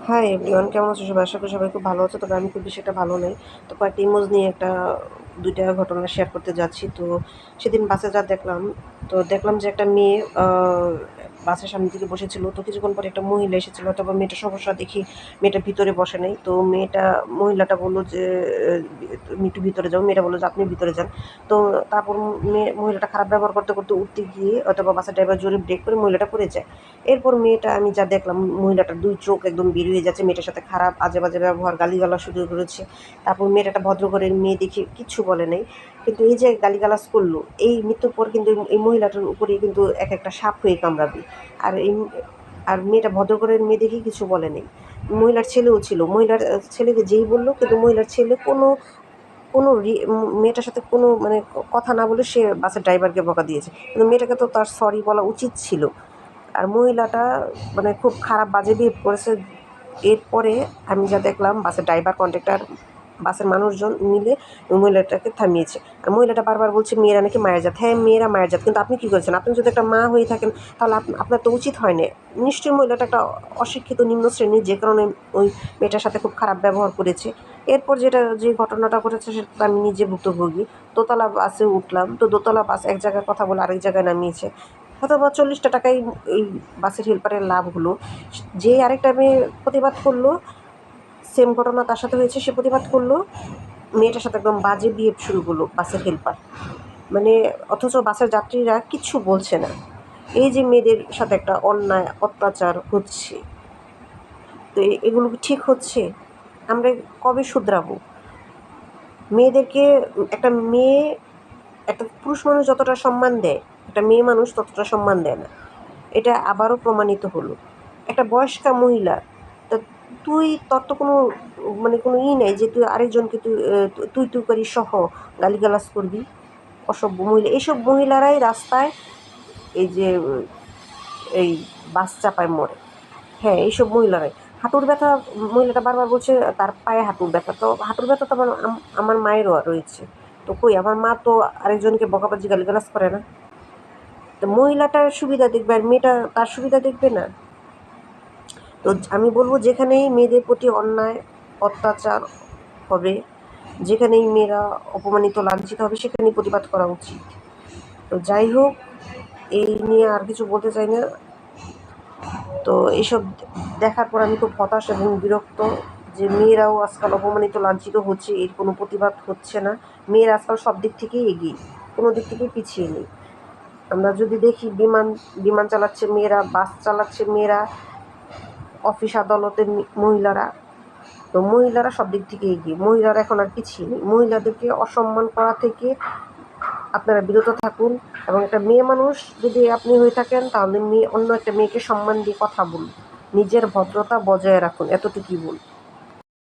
Hi everyone, কেমন আছো সবাই? আশা করি সবাই খুব ভালো আছো। তবে আমি খুব বেশি একটা ভালো নেই। তো কয়েকটা ইমোজ নিয়ে দুইটা ঘটনা শেয়ার করতে যাচ্ছি। তো সেদিন বাসে দেখলাম, দেখলাম যে একটা মেয়ে বাসের সামনের দিকে বসেছিল। তো কিছুক্ষণ পরে একটা মহিলা এসেছিল, অথবা মেয়েটার সমস্যা দেখি মেয়েটা ভিতরে বসে নাই। তো মহিলাটা বললো যে তুমি একটু ভিতরে যাও। মেয়েটা বললো যে আপনি ভিতরে যান। তো তারপর মহিলাটা খারাপ ব্যবহার করতে করতে উঠতে গিয়ে, অথবা বাসের ড্রাইভার জোরে ব্রেক করে মহিলাটা পড়ে যায়। এরপর আমি যা দেখলাম, মহিলাটার ২ চোখ একদম বের হয়ে যাচ্ছে। মেয়েটার সাথে খারাপ আজে-বাজে ব্যবহার, গালিগালাজ শুরু করেছে। তারপর মেয়েটা একটা ভদ্র ঘরের মেয়ে দেখে কিচ্ছু বলে নাই। কিন্তু এই যে গালিগালাজ করলো, এই মৃত্যুর পর কিন্তু এই মহিলাটার উপরেই কিন্তু একটা সাপ হয়ে কামড়াবে। আর এই আর মেয়েটা ভদ্র ঘরের মেয়ে দেখে কিছু বলে নাই। মহিলার ছেলেও ছিল। মহিলার ছেলেকে যেই বলল, কিন্তু মহিলার ছেলে কোনো মেয়েটার সাথে কোনো মানে কথা না বলে সে বাসের ড্রাইভারকে বকা দিয়েছে। কিন্তু মেয়েটাকে তো তার সরি বলা উচিত ছিল। আর মহিলাটা মানে খুব খারাপ বাজে বিহেভ করেছে। এরপরে আমি যা দেখলাম, বাসের ড্রাইভার, কন্ডাক্টর, বাসের মানুষজন মিলে ওই মহিলাটাকে থামিয়েছে। আর মহিলাটা বারবার বলছে মেয়েরা নাকি মায়ের জাত। হ্যাঁ, মেয়েরা মায়ের জাত, কিন্তু আপনি কী করেছেন? আপনি যদি একটা মা হয়ে থাকেন, তাহলে আপনার তো উচিত হয় না। নিশ্চয়ই মহিলাটা একটা অশিক্ষিত নিম্ন শ্রেণীর, যে কারণে ওই মেয়েটার সাথে খুব খারাপ ব্যবহার করেছে। এরপর যে ঘটনাটা ঘটেছে সেটা আমি নিজে ভুক্তভোগী। দোতলা বাসে উঠলাম, তো দোতলা বাস এক জায়গায় কথা বলে আরেক জায়গায় নামিয়েছে। হয়তোবা 40 টাকাই এই বাসের হেল্পারের লাভ হলো। যে আরেকটা মেয়ে প্রতিবাদ করলো, সেম ঘটনা তার সাথে হয়েছে, সে প্রতিবাদ করলো, মেয়েটার সাথে একদম বাজে বিহেভ শুরু করলো বাসের হেল্পার। মানে অথচ বাসের যাত্রীরা কিচ্ছু বলছে না। এই যে মেয়েদের সাথে একটা অন্যায় অত্যাচার হচ্ছে, তো এগুলো কি ঠিক হচ্ছে? আমরা কবে শুধরাবো? মেয়েদেরকে একটা মেয়ে একটা পুরুষ মানুষ যতটা সম্মান দেয়, একটা মেয়ে মানুষ ততটা সম্মান দেয় না। এটা আবারও প্রমাণিত হলো। একটা বয়স্কা মহিলা, তা তোর তো কোনো মানে কোনো নাই যে তুই আরেকজনকে তুই করি সহ গালিগালাজ করবি। অসভ্য মহিলা। এইসব মহিলারাই রাস্তায় এই যে এই বাস চাপায় মরে। হ্যাঁ, এইসব মহিলারাই। হাঁটুর ব্যথা, মহিলাটা বারবার বলছে তার পায়ে হাঁটুর ব্যথা। তো হাঁটুর ব্যথা তো আমার মায়েরও রয়েছে। তো কই, আমার মা তো আরেকজনকে বকাবাজি গালিগালাজ করে না। তো মহিলাটার সুবিধা দেখবে আর মেয়েটা তার সুবিধা দেখবে না। তো আমি বলবো, যেখানেই মেয়েদের প্রতি অন্যায় অত্যাচার হবে, যেখানেই মেয়েরা অপমানিত লাঞ্ছিত হবে, সেখানেই প্রতিবাদ করা উচিত। তো যাই হোক, এই নিয়ে আর কিছু বলতে চাই না। তো এইসব দেখার পর আমি খুব হতাশ এবং বিরক্ত যে মেয়েরাও আজকাল অপমানিত লাঞ্ছিত হচ্ছে, এর কোনো প্রতিবাদ হচ্ছে না। মেয়েরা আজকাল সব দিক থেকেই এগিয়ে, কোনো দিক থেকেই পিছিয়ে নেই। আমরা যদি দেখি, বিমান চালাচ্ছে মেয়েরা, বাস চালাচ্ছে মেয়েরা, অফিস আদালতে মহিলারা। তো মহিলারা সব দিক থেকে এগিয়ে, মহিলারা এখন আর পিছিয়ে নেই। মহিলাদেরকে অসম্মান করা থেকে আপনারা বিরত থাকুন, এবং একটা মেয়ে মানুষ যদি আপনি হয়ে থাকেন, তাহলে অন্য একটা মেয়েকে সম্মান দিয়ে কথা বলুন, নিজের ভদ্রতা বজায় রাখুন, এতটুকুই বলুন।